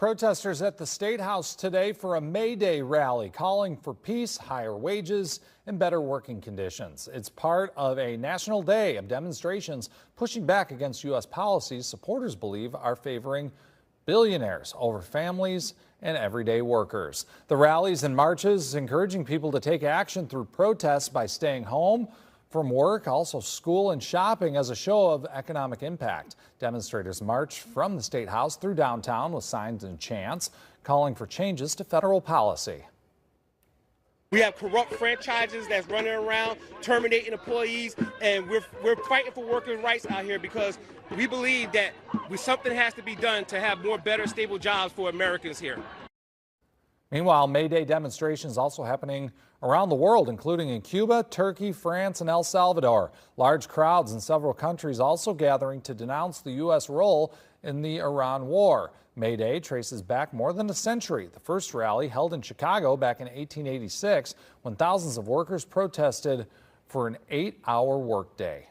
Protesters at the State House today for a May Day rally calling for peace, higher wages, and better working conditions. It's part of a national day of demonstrations pushing back against U.S. policies supporters believe are favoring billionaires over families and everyday workers. The rallies and marches encouraging people to take action through protests by staying home from work, also school and shopping as a show of economic impact. Demonstrators marched from the State House through downtown with signs and chants calling for changes to federal policy. We have corrupt franchises that's running around terminating employees, and we're fighting for workers' rights out here because we believe that something has to be done to have more better, stable jobs for Americans here. Meanwhile, May Day demonstrations also happening around the world, including in Cuba, Turkey, France, and El Salvador. Large crowds in several countries also gathering to denounce the U.S. role in the Iran war. May Day traces back more than a century. The first rally held in Chicago back in 1886 when thousands of workers protested for an 8-hour workday.